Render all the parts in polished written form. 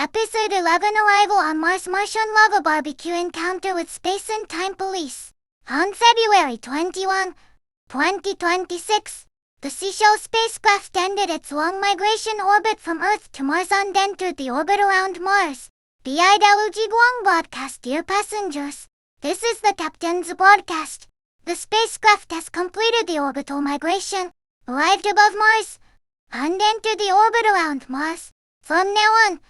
Episode 11 Arrival on Mars. Martian lava barbecue encounter with space and time police. On February 21, 2026, the Ship Shell spacecraft ended its long migration orbit from Earth to Mars and entered the orbit around Mars. LaoDi broadcast. Dear passengers, this is the captain's broadcast. The spacecraft has completed the orbital migration, arrived above Mars, and entered the orbit around Mars. From now on,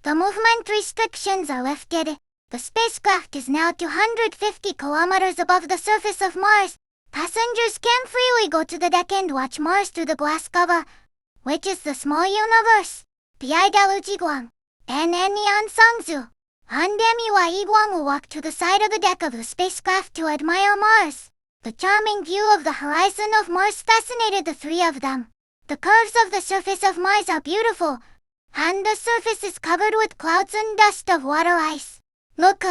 the movement restrictions are lifted. The spacecraft is now 250 kilometers above the surface of Mars. Passengers can freely go to the deck and watch Mars through the glass cover, which is the small universe. LaoDi and Neon Songzu and MUI will walk to the side of the deck of the spacecraft to admire Mars. The charming view of the horizon of Mars fascinated the three of them. The curves of the surface of Mars are beautiful, and the surface is covered with clouds and dust of water ice. Look,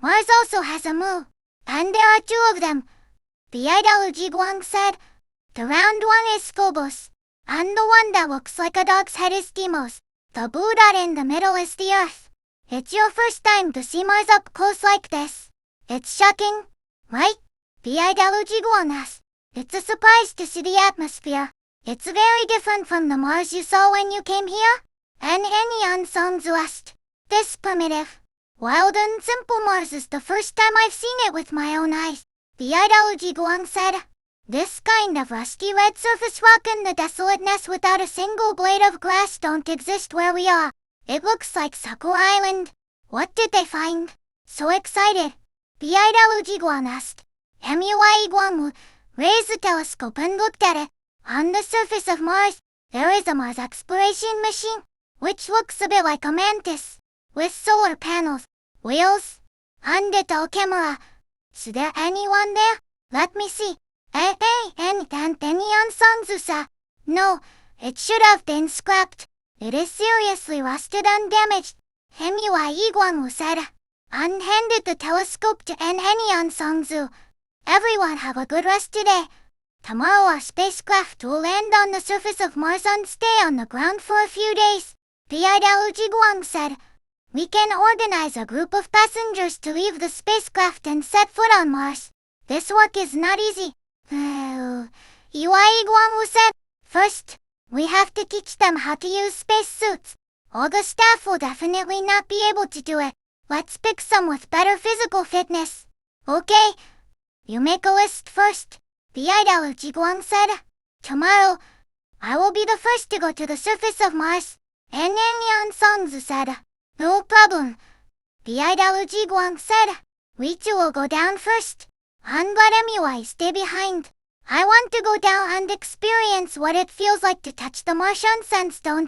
Mars also has a moon, and there are two of them. LaoDi said. The round one is Phobos, and the one that looks like a dog's head is Deimos. The blue dot in the middle is the Earth. It's your first time to see Mars up close like this. It's shocking, right? LaoDi asked. It's a surprise to see the atmosphere. It's very different from the Mars you saw when you came here. And Neon Songzu asked. This primitive, wild and simple Mars is the first time I've seen it with my own eyes. LaoDi said. This kind of rusty red surface rock and the desolateness without a single blade of grass don't exist where we are. It looks like Sakura Island. What did they find? So excited. LaoDi asked. MUI raised the telescope and looked at it. On the surface of Mars, there is a Mars exploration machine, which looks a bit like a mantis, with solar panels, wheels, and a dull camera. Is there anyone there? Let me see. Neon Songzu. No, it should have been scrapped. It is seriously rusted and damaged. MUI said, and handed the telescope to Neon Songzu. Everyone have a good rest today. Tomorrow our spacecraft will land on the surface of Mars and stay on the ground for a few days. LaoDi said. We can organize a group of passengers to leave the spacecraft and set foot on Mars. This work is not easy. UI said. First, we have to teach them how to use spacesuits. All the staff will definitely not be able to do it. Let's pick some with better physical fitness. Okay. You make a list first. LaoDi said. Tomorrow, I will be the first to go to the surface of Mars. And Neon Songzu said. No problem. LaoDi said. We two will go down first, and let MUI stay behind. I want to go down and experience what it feels like to touch the Martian sandstone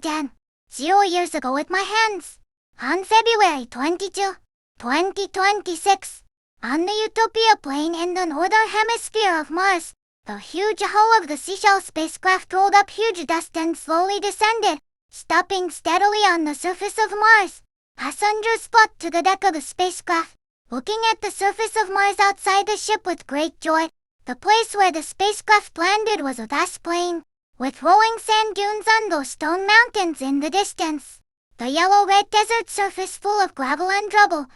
0 years ago with my hands. On February 22, 2026, on the Utopia plane in the northern hemisphere of Mars, the huge hull of the Ship Shell spacecraft rolled up huge dust and slowly descended, stopping steadily on the surface of Mars. Passengers flocked to the deck of the spacecraft, looking at the surface of Mars outside the ship with great joy. The place where the spacecraft landed was a vast plain, with rolling sand dunes and those stone mountains in the distance. The yellow-red desert surface full of gravel and rubble,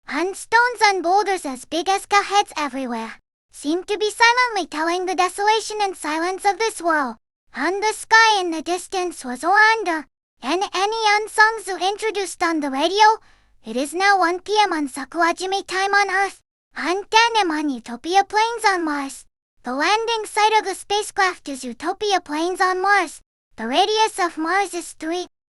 and stones and boulders as big as cow heads everywhere, seemed to be silently telling the desolation and silence of this world. And the sky in the distance was orange. And Neon Songzu introduced on the radio. It is now 1 p.m. on Sakurajime time on Earth, and 10 a.m. on Utopia Plains on Mars. The landing site of the spacecraft is Utopia Plains on Mars. The radius of Mars is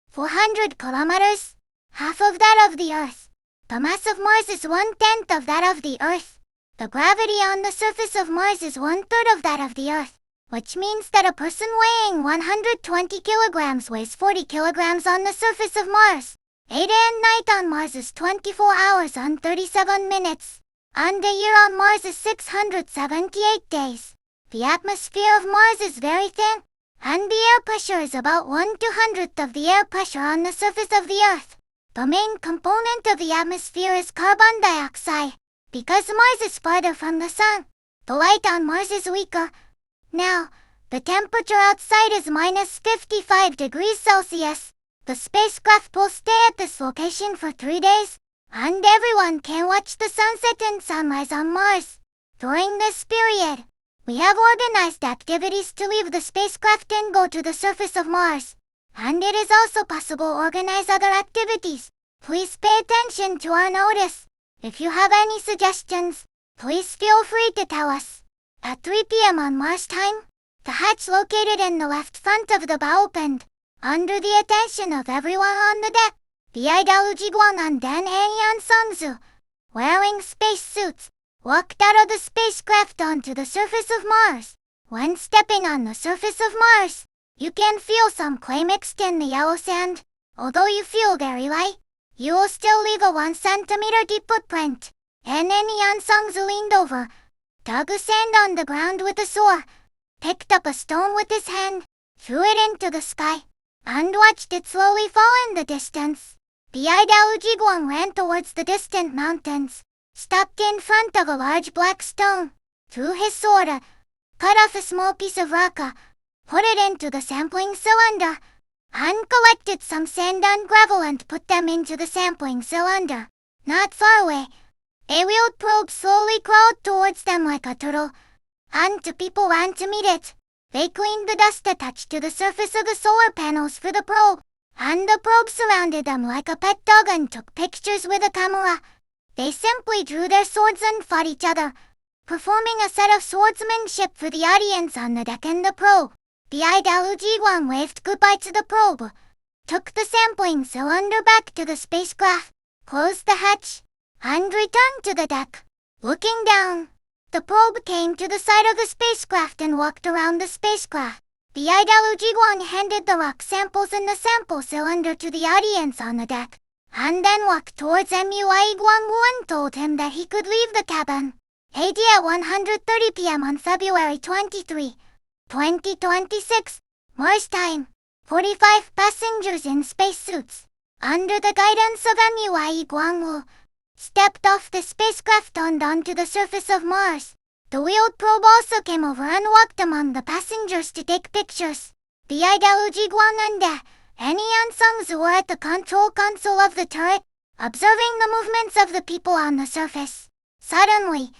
400 kilometers, half of that of the Earth. The mass of Mars is 1/10 of that of the Earth. The gravity on the surface of Mars is 1/3 of that of the Earth, which means that a person weighing 120 kilograms weighs 40 kilograms on the surface of Mars. A day and night on Mars is 24 hours and 37 minutes, and a year on Mars is 678 days. The atmosphere of Mars is very thin, and the air pressure is about 1/200th of the air pressure on the surface of the Earth. The main component of the atmosphere is carbon dioxide. Because Mars is farther from the sun, the light on Mars is weaker. Now, the temperature outside is -55 degrees Celsius. The spacecraft will stay at this location for 3 days, and everyone can watch the sunset and sunrise on Mars. During this period, we have organized activities to leave the spacecraft and go to the surface of Mars. And it is also possible to organize other activities. Please pay attention to our notice. If you have any suggestions, please feel free to tell us. At 3 p.m. on Mars time, the hatch located in the left front of the bow opened. Under the attention of everyone on the deck, Biaidalu Jiguang and Dan Haiyan Songzu, wearing spacesuits, walked out of the spacecraft onto the surface of Mars. When stepping on the surface of Mars, you can feel some clay mixed in the yellow sand. Although you feel very light, you will still leave a 1 centimeter deep footprint. And Haiyan Songzu leaned over, dug a sand on the ground with a saw, picked up a stone with his hand, threw it into the sky, and watched it slowly fall in the distance. Biaidalu Jiguang ran towards the distant mountains, stopped in front of a large black stone, drew his sword, cut off a small piece of rock, put it into the sampling cylinder, and collected some sand and gravel and put them into the sampling cylinder. Not far away, a wheeled probe slowly crawled towards them like a turtle, and two people ran to meet it. They cleaned the dust attached to the surface of the solar panels for the probe, and the probe surrounded them like a pet dog and took pictures with a camera. They simply drew their swords and fought each other, performing a set of swordsmanship for the audience on the deck in the probe. Biaidalu Jiguang waved goodbye to the probe, took the sampling cylinder back to the spacecraft, closed the hatch, and returned to the deck. Looking down, the probe came to the side of the spacecraft and walked around the spacecraft. Biaidalu Jiguang handed the rock samples in the sample cylinder to the audience on the deck, and then walked towards MUI Guangwu and told him that he could leave the cabin. AD at 1:30 p.m. on February 23, 2026, Mars time. 45 passengers in spacesuits, under the guidance of MUI Guangwu, stepped off the spacecraft and onto the surface of Mars. The wheeled probe also came over and walked among the passengers to take pictures. Biaidalu Jiguang and Haiyan Songzu were at the control console of the turret, observing the movements of the people on the surface. Suddenly,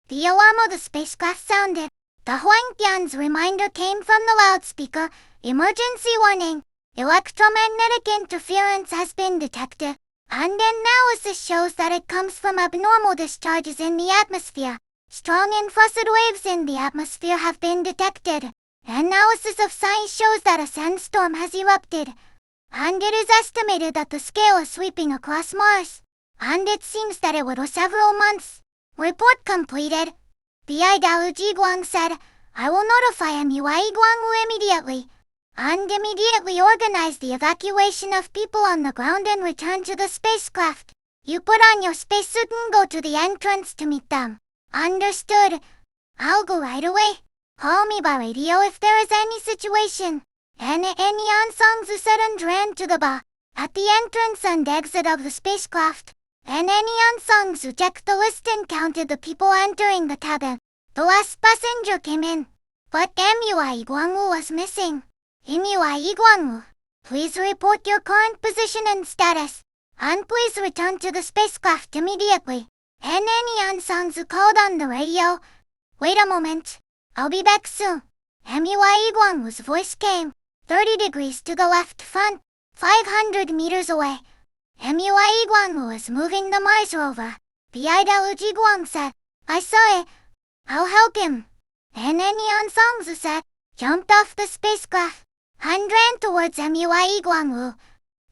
the alarm of the spacecraft sounded. The Huangtian's reminder came from the loudspeaker. Emergency warning. Electromagnetic interference has been detected, and analysis shows that it comes from abnormal discharges in the atmosphere. Strong infrared waves in the atmosphere have been detected. Analysis of science shows that a sandstorm has erupted, and it is estimated that the scale is sweeping across Mars, and it seems that it would take several months. Report completed. Biaidalu Jiguang said, I will notify MUI Guangwu immediately, and immediately organize the evacuation of people on the ground and return to the spacecraft. You put on your spacesuit and go to the entrance to meet them. Understood. I'll go right away. Call me by radio if there is any situation. Haiyan Songzu said and ran to the bar at the entrance and exit of the spacecraft. Haiyan Songzu checked the list and counted the people entering the cabin. The last passenger came in, but MUI Guangwu was missing. MUI Guangwu, please report your current position and status, and please return to the spacecraft immediately. Haiyan Songzu called on the radio. Wait a moment. I'll be back soon. MUI Guangwu's voice came. 30 degrees to the left front, 500 meters away. MUI Guangwu is moving the Mars rover. Biaidalu Jiguang said, I saw it. I'll help him. Haiyan Songzu said, jumped off the spacecraft, and ran towards MUI Guangwu.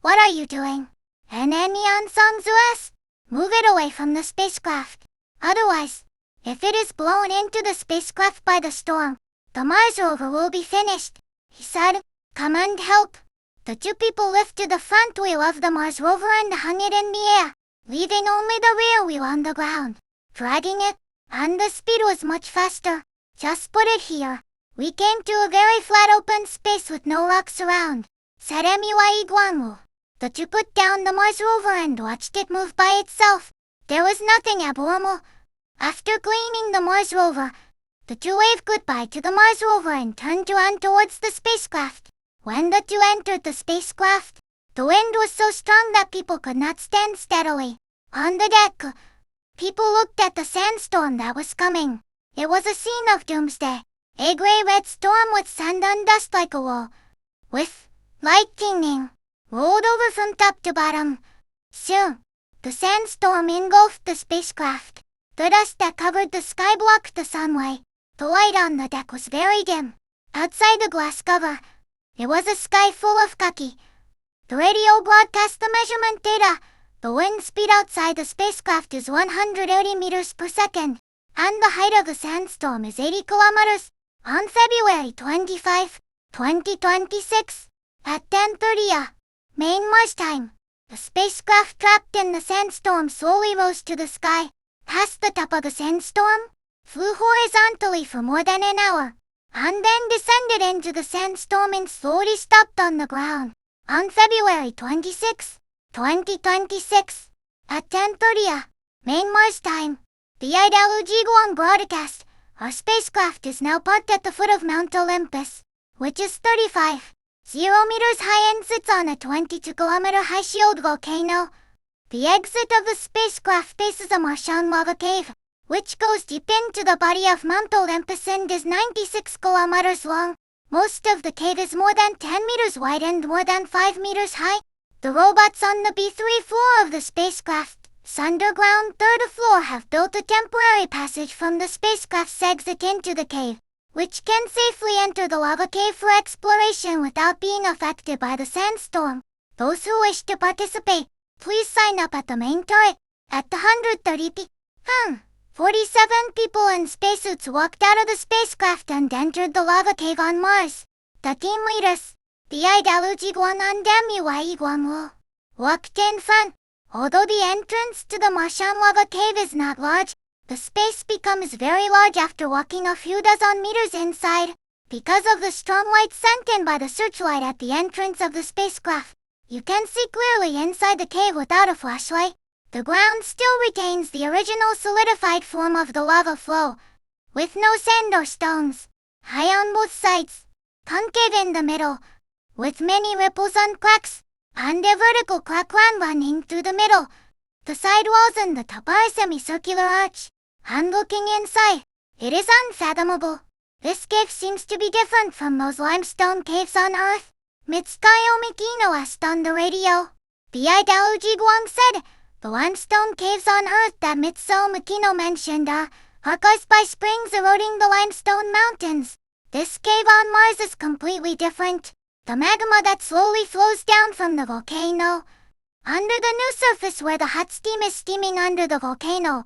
What are you doing? Haiyan Songzu asked. Move it away from the spacecraft. Otherwise, if it is blown into the spacecraft by the storm, the Mars rover will be finished, he said. Come and help. The two people lifted the front wheel of the Mars rover and hung it in the air, leaving only the rear wheel on the ground, dragging it, and the speed was much faster. Just put it here. We came to a very flat open space with no rocks around, said MUI Guangwu. The two put down the Mars rover and watched it move by itself. There was nothing abnormal. After cleaning the Mars rover, the two waved goodbye to the Mars rover and turned to run towards the spacecraft. When the two entered the spacecraft, The wind was so strong that people could not stand steadily. On the deck, people looked at the sandstorm that was coming. It was a scene of doomsday. A gray-red storm with sand and dust like a wall, with lightning, rolled over from top to bottom. Soon, the sandstorm engulfed the spacecraft. The dust that covered the sky blocked the sunlight. The light on the deck was very dim. Outside the glass cover, it was a sky full of khaki. The radio broadcast the measurement data. The wind speed outside the spacecraft is 180 meters per second, and the height of the sandstorm is 80 kilometers. On February 25, 2026, at 10:30 main Mars time, the spacecraft trapped in the sandstorm slowly rose to the sky, passed the top of the sandstorm, flew horizontally for more than an hour, and then descended into the sandstorm and slowly stopped on the ground. On February 26, 2026, at 10:30 main Mars time, the LaoDi broadcast, our spacecraft is now parked at the foot of Mount Olympus, which is 35.0 meters high and sits on a 22-kilometer high shield volcano. The exit of the spacecraft faces a Martian lava cave, which goes deep into the body of Mount Olympus and is 96 kilometers long. Most of the cave is more than 10 meters wide and more than 5 meters high. The robots on the B3 floor of the spacecraft's underground third floor have built a temporary passage from the spacecraft's exit into the cave, which can safely enter the lava cave for exploration without being affected by the sandstorm. Those who wish to participate, please sign up at the main turret. At the 130 47 people in spacesuits walked out of the spacecraft and entered the lava cave on Mars. The team leaders, the LaoDi and MUI walked in front. Although the entrance to the Martian lava cave is not large, the space becomes very large after walking a few dozen meters inside. Because of the strong light sent in by the searchlight at the entrance of the spacecraft, you can see clearly inside the cave without a flashlight. The ground still retains the original solidified form of the lava flow, with no sand or stones, high on both sides, concave in the middle, with many ripples and cracks, and a vertical crack running through the middle. The side walls and the top are a semicircular arch, and looking inside, it is unfathomable. This cave seems to be different from those limestone caves on Earth. Mitsukayo Mikino asked on the radio. The LaoDi said, the limestone caves on Earth that Mitsuo Makino mentioned are caused by springs eroding the limestone mountains. This cave on Mars is completely different. The magma that slowly flows down from the volcano. Under the new surface where the hot steam is steaming under the volcano,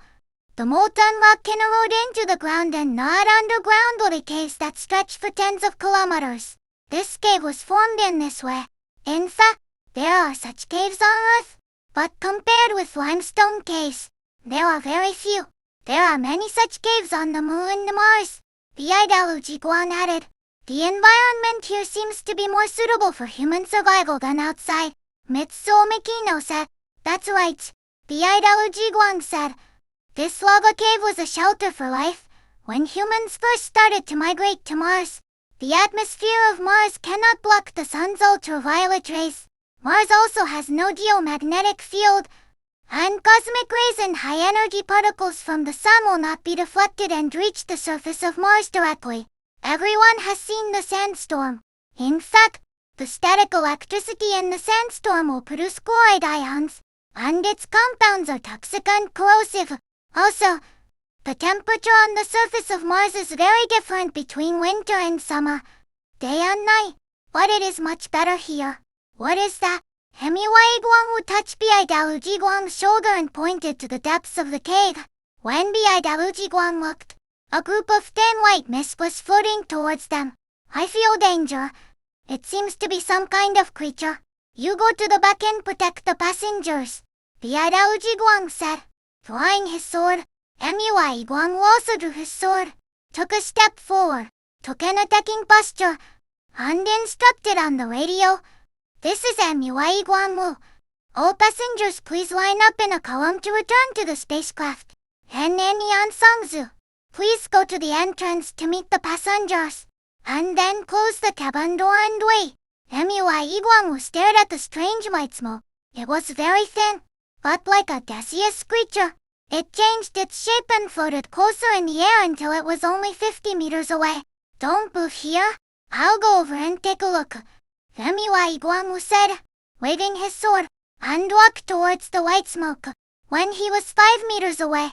the molten rock can erode into the ground and not underground woody caves that stretch for tens of kilometers. This cave was formed in this way. In fact, there are such caves on Earth, but compared with limestone caves, there are very few. There are many such caves on the Moon and Mars. The LaoDi added, the environment here seems to be more suitable for human survival than outside. Mitsuo Makino said, that's right. The LaoDi said, this lava cave was a shelter for life. When humans first started to migrate to Mars, the atmosphere of Mars cannot block the sun's ultraviolet rays. Mars also has no geomagnetic field, and cosmic rays and high-energy particles from the sun will not be deflected and reach the surface of Mars directly. Everyone has seen the sandstorm. In fact, the static electricity in the sandstorm will produce chloride ions, and its compounds are toxic and corrosive. Also, the temperature on the surface of Mars is very different between winter and summer, day and night, but it is much better here. What is that? Hemiwai Guangwu touched LaoDi Guang's shoulder and pointed to the depths of the cave. When LaoDi Guang looked, a group of thin white mist was floating towards them. I feel danger. It seems to be some kind of creature. You go to the back and protect the passengers, LaoDi Guang said. Drawing his sword, MUI Guang also drew his sword, took a step forward, took an attacking posture, and instructed on the radio. This is MUI Guang. All passengers please line up in a column to return to the spacecraft. Hennenian Songzu, please go to the entrance to meet the passengers, and then close the cabin door and wait. MUI Guangwu stared at the strange light smoke. It was very thin, but like a gaseous creature. It changed its shape and floated closer in the air until it was only 50 meters away. Don't move here. I'll go over and take a look, MUI Guangwu said, waving his sword, and walked towards the white smoke. When he was 5 meters away,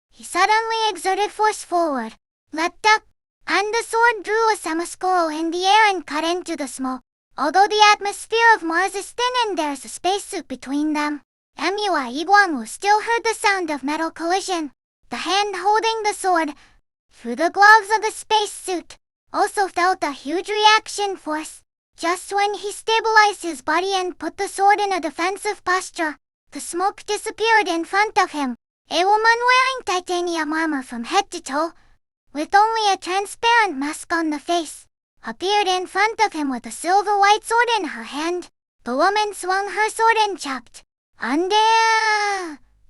he suddenly exerted force forward, leapt up, and the sword drew a semicircle in the air and cut into the smoke. Although the atmosphere of Mars is thin and there's a spacesuit between them, MUI Guangwu still heard the sound of metal collision. The hand holding the sword, through the gloves of the spacesuit, also felt a huge reaction force. Just when he stabilized his body and put the sword in a defensive posture, the smoke disappeared in front of him. A woman wearing titanium armor from head to toe, with only a transparent mask on the face, appeared in front of him with a silver white sword in her hand. The woman swung her sword and chopped. Under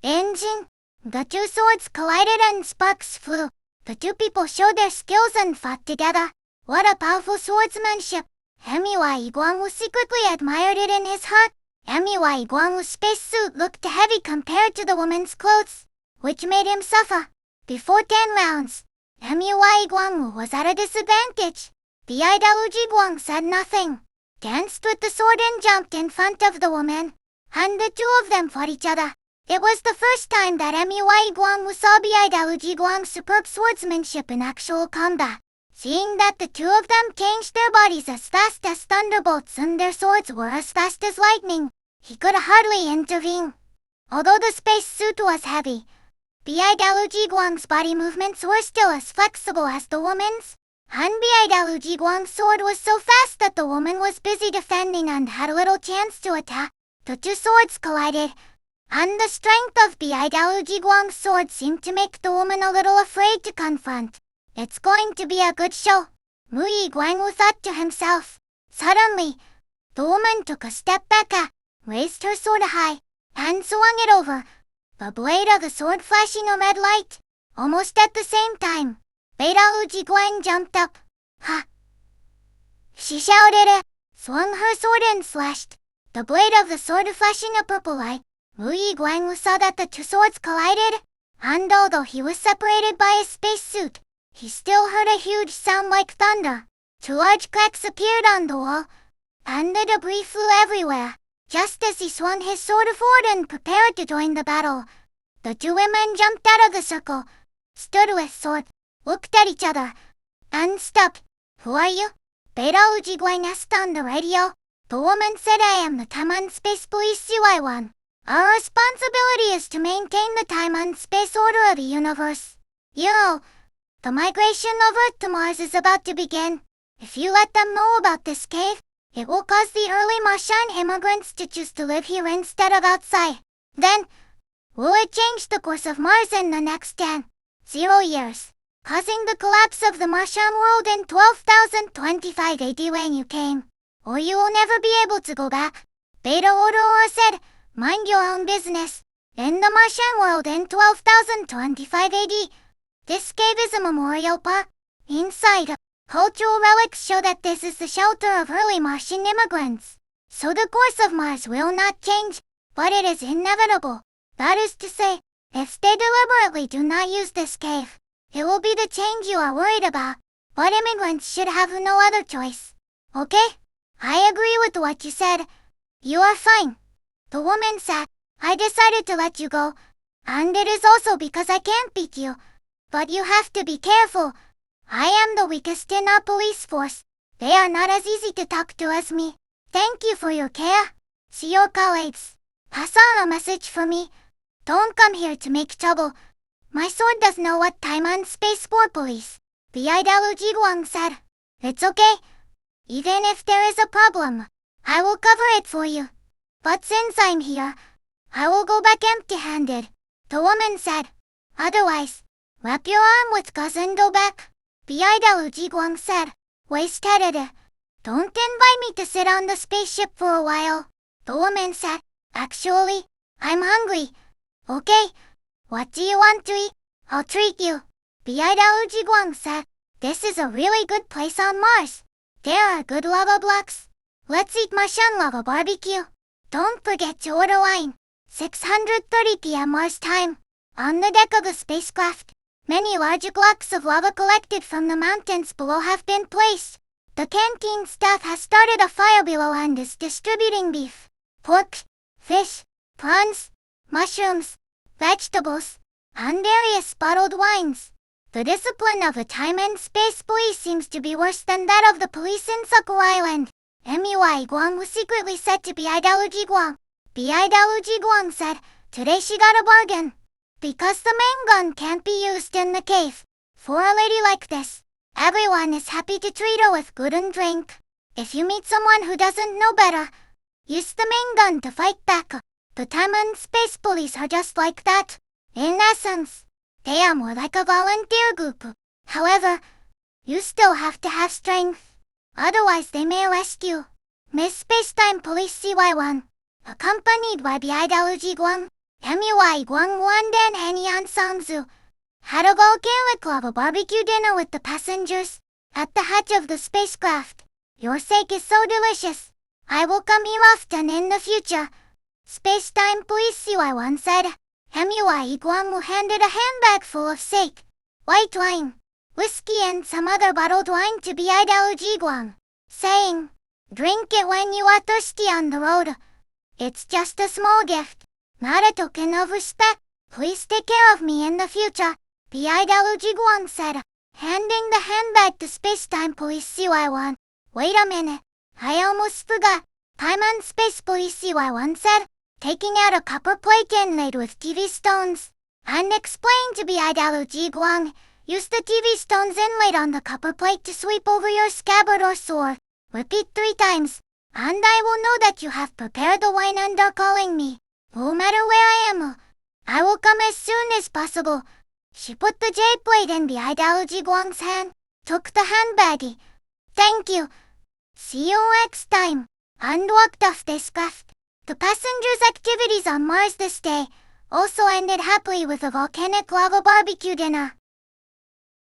engine, the two swords collided and sparks flew. The two people showed their skills and fought together. What a powerful swordsmanship! MUI Guangwu secretly admired it in his heart. MUI Guangwu's spacesuit looked heavy compared to the woman's clothes, which made him suffer. Before 10 rounds, MUI Guangwu was at a disadvantage. Bidaluji Guang said nothing, danced with the sword and jumped in front of the woman, and the two of them fought each other. It was the first time that MUI Guangwu saw Bidaluji Guang's superb swordsmanship in actual combat. Seeing that the two of them changed their bodies as fast as thunderbolts and their swords were as fast as lightning, he could hardly intervene. Although the spacesuit was heavy, Bidaluji Guang's body movements were still as flexible as the woman's, and Bidaluji Guang's sword was so fast that the woman was busy defending and had little chance to attack. The two swords collided, and the strength of Bidaluji Guang's sword seemed to make the woman a little afraid to confront. It's going to be a good show, MUI Guangwu thought to himself. Suddenly, the woman took a step back, raised her sword high, and swung it over, the blade of the sword flashing a red light. Almost at the same time, Bidaluji Guang jumped up. Ha! She shouted, swung her sword and slashed, the blade of the sword flashing a purple light. MUI Guangwu saw that the two swords collided, and although he was separated by a spacesuit, he still heard a huge sound like thunder. Two large cracks appeared on the wall, and the debris flew everywhere. Just as he swung his sword forward and prepared to join the battle, the two women jumped out of the circle, stood with sword, looked at each other, and stopped. Who are you? Bidaluji Guang asked on the radio. The woman said, I am the Time and Space Police UI-1. Our responsibility is to maintain the time and space order of the universe. You know, the migration of Earth to Mars is about to begin. If you let them know about this cave, it will cause the early Martian immigrants to choose to live here instead of outside. Then, will it change the course of Mars in the next 10 years, causing the collapse of the Martian world in 12,025 AD when you came? Or you will never be able to go back. Beta Order said, mind your own business. In the Martian world in 12,025 AD, this cave is a memorial park. Inside, cultural relics show that this is the shelter of early Martian immigrants. So the course of Mars will not change, but it is inevitable. That is to say, if they deliberately do not use this cave, it will be the change you are worried about. But immigrants should have no other choice. Okay? I agree with what you said. You are fine. The woman said, I decided to let you go, and it is also because I can't beat you. But you have to be careful. I am the weakest in our police force. They are not as easy to talk to as me. Thank you for your care. See your colleagues. Pass on a message for me. Don't come here to make trouble. My sword does know what time and space for police. Bidaluji Guang said. It's okay. Even if there is a problem, I will cover it for you. But since I'm here, I will go back empty-handed. The woman said. Otherwise, wrap your arm with gauze and go back. Bidaluji Guang said. Waste-headed. Don't invite me to sit on the spaceship for a while. The woman said. Actually, I'm hungry. Okay, what do you want to eat? I'll treat you. Bidaluji Guang said. This is a really good place on Mars. There are good lava blocks, Let's eat Martian lava barbecue. Don't forget to order wine. 6:30 p.m. Mars time. On the deck of the spacecraft, many large blocks of lava collected from the mountains below have been placed. The canteen staff has started a fire below and is distributing beef, pork, fish, prawns, mushrooms, vegetables, and various bottled wines. The discipline of the time and space police seems to be worse than that of the police in Suku Island. MUI Guang was secretly said to be Ideology Guang. Ideology Guang said, today she got a bargain. Because the main gun can't be used in the cave. For a lady like this, everyone is happy to treat her with good and drink. If you meet someone who doesn't know better, use the main gun to fight back. The time and space police are just like that. In essence, they are more like a volunteer group. However, you still have to have strength. Otherwise they may arrest you. Miss Spacetime Police CY1, accompanied by the Ideology Guang, MUI Guang Wandan Hanian Sangzu, had a volcanic lava barbecue dinner with the passengers at the hatch of the spacecraft. Your steak is so delicious. I will come here often in the future. Spacetime Police CY1 said. MUI Guang handed a handbag full of steak, white wine, whiskey and some other bottled wine to the Ideology Guang, saying, drink it when you are thirsty on the road. It's just a small gift, not a token of respect. Please take care of me in the future, the Ideology Guang said, handing the handbag to Spacetime Police CY1. Wait a minute, I almost forgot. Time and Space Police CY1 said, taking out a copper plate inlaid with TV stones, and explained to the Ideology Guang, use the TV stones inlaid on the copper plate to sweep over your scabbard or sword. Repeat 3 times, and I will know that you have prepared the wine and are calling me. No matter where I am, I will come as soon as possible. She put the jade blade in the Ideology Guang's hand, took the handbaggie. Thank you. See you next time, and walked off the spacecraft. The passengers' activities on Mars this day also ended happily with a volcanic lava barbecue dinner.